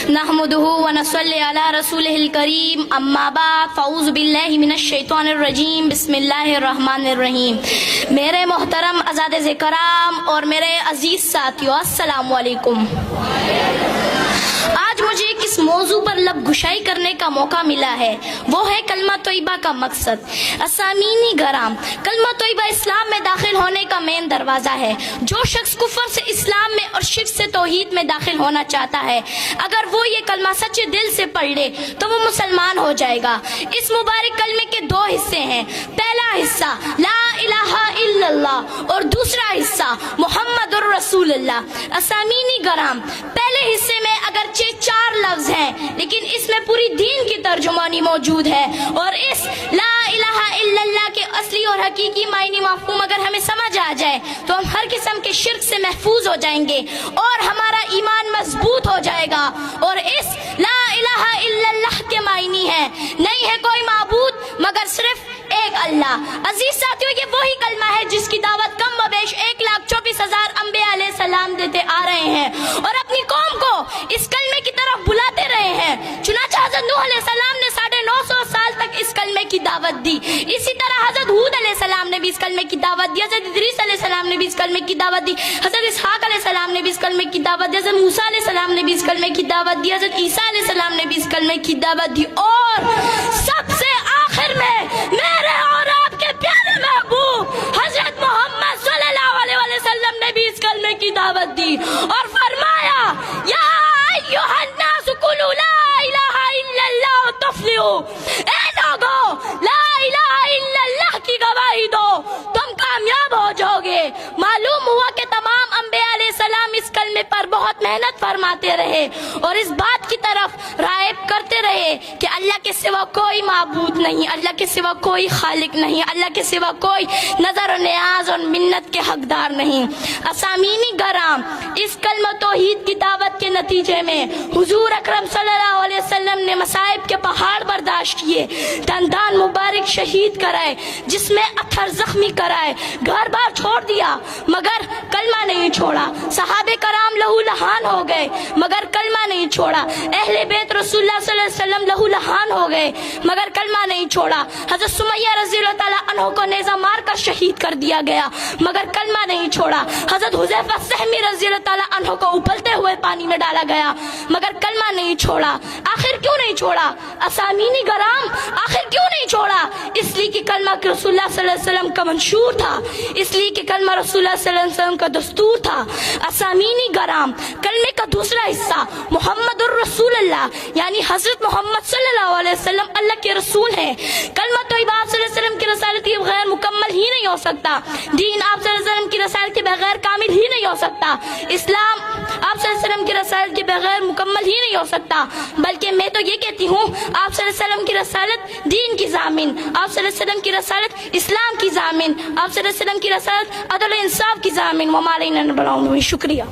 नहमदुहु व नसल्ली अला रसूलिहिल करीम अम्मा बाद फ़अऊज़ु बिल्लाहि मिनश शैतानिर रजीम बिस्मिल्लाहिर रहमानिर रहीम। मेरे मोहतरम अज़ाद ज़िकराम और मेरे अजीज़ साथियों, अस्सलामु अलैकुम। आज मुझे किस मौजू पर लब घुशाई करने का मौका मिला है, वो है कलमा तोयबा का मकसद। असामीनी गराम, कलमा तोयबा इस्लाम में दाखिल होने का मेन दरवाज़ा है। जो शख्स कुफर से इस्लाम में और शिर्क से तौहीद में दाखिल होना चाहता है, अगर वो ये कलमा सच्चे दिल से पढ़ ले तो वो मुसलमान हो जाएगा। इस मुबारक कलमे के दो हिस्से हैं। पहला हिस्सा ला इलाहा इल्लल्लाह और दूसरा हिस्सा मुहम्मदुर रसूलुल्लाह। असामीनी गराम, पहले हिस्से में अगरचे 4 लफ्ज हैं, लेकिन इसमें पूरी दीन की तर्जुमानी मौजूद है। और इस ला इलाहा इल्लल्लाह के असली और हकीकी मायने मफ़हूम अगर हमें समझ आ जाए तो हम हर किस्म के शिर्क से महफूज हो जाएंगे और हमारा ईमान मजबूत हो जाएगा। और इस ला इलाहा इल्लल्लाह के मायने हैं, नहीं है कोई माबूद मगर सिर्फ एक अल्लाह। अजीज साथियों, ये वही कलमा है जिसकी दावत कम बबेश 1,24,000 अंबिया अलैहि सलाम देते आ रहे हैं और अपनी कौम को इस कलमे की तरफ बुलाते रहे हैं। चुनांचे हज़रत नूह अलैहि सलाम ने 950 साल तक इस कलमे की दावत दी। इसी तरह हज़रत हूद अलैहि सलाम ने भी इस कलमे की दावत दी, हज़रत इदरीस अलैहि सलाम ने भी इस कलमे की दावत दी, हज़रत इसहाक अलैहि सलाम ने भी इस कलमे की दावत दी, हज़रत मूसा अलैहि सलाम ने भी इस कलमे की दावत दी, हज़रत ईसा अलैहि सलाम ने भी इस कलमे की दावत दी। और सबसे आखिर में मेरे और आपके प्यारे महबूब हज़रत मोहम्मद सल्लल्लाहु अलैहि वसल्लम ने भी इस कलमे की दावत दी और फरमाया, या अय्युहन नास कुलू ला इलाहा इल्लल्लाह तुफ्लिहू। ए लोगों, ला इलाहा इल्लल्लाह की गवाही दो, तुम कामयाब हो जाओगे। मालूम हुआ कि तमाम अंबिया अलैहि सलाम इस कलमे पर बहुत मेहनत फरमाते रहे और इस बात की तरफ राइब करते रहे कि अल्लाह के सिवा कोई माबूद नहीं, अल्लाह के सिवा कोई खालिक नहीं, अल्लाह के सिवा कोई नजर और नियाज और मिन्नत के हकदार नहीं। असामीनी गराम, इस कलमा तौहीद की दावत के नतीजे में हुजूर अकरम सल्लल्लाहु अलैहि वसल्लम ने मसाइब के पहाड़ बर्दाश्त किए, दंदान मुबारक शहीद कराए, जिसमें अथर जख्मी कराए, घर बार छोड़ दिया मगर कलमा नहीं छोड़ा। सहाबे कराम लहू लहान हो गए मगर कलमा नहीं छोड़ा। अहले बैत रसूलुल्लाह सल्लल्लाहु अलैहि वसल्लम लहू लहान हो गए मगर कलमा नहीं छोड़ा। हज़रत सुमैया रज़ियल्लाहु ताला अन्हा को नेज़ा मार कर शहीद कर दिया गया मगर कलमा नहीं छोड़ा। हज़रत हुज़ैफा सहमी रज़ियल्लाहु ताला अन्हा को उबलते हुए पानी में डाला गया मगर कलमा नहीं छोड़ा। आखिर क्यों नहीं छोड़ा? असामीनी गराम, आखिर क्यों नहीं छोड़ा? इसलिए कि कलमा रसूलुल्लाह सल्लल्लाहु अलैहि वसल्लम का मंशूर था, इसलिए कि कलमा रसूलुल्लाह सल्लल्लाहु अलैहि वसल्लम का दस्तूर था। असामीनी गराम, कलमे का दूसरा हिस्सा मुहम्मदुर रसूलुल्लाह यानी हजरत मोहम्मद सल्लल्लाहु अलैहि वसल्लम अल्लाह के रसूल हैं। कलमा तोयबा आप सल्लल्लाहु अलैहि वसल्लम की रसालत के बगैर मुकम्मल ही नहीं हो सकता। दीन आप सल्लल्लाहु अलैहि वसल्लम की रसालत के बगैर कामिल ही नहीं हो सकता। इस्लाम आप सल्लल्लाहु अलैहि वसल्लम की रसालत के बगैर मुकम्मल ही नहीं हो सकता। बल्कि मैं तो ये कहती हूँ, आप सल्लल्लाहु अलैहि वसल्लम की रसालत दीन की जामिन, आप सल्लल्लाहु अलैहि वसल्लम की रसालत इस्लाम की जामिन, आप सल्लल्लाहु अलैहि वसल्लम की रसालत अदल इंसाफ की जामिन। शुक्रिया।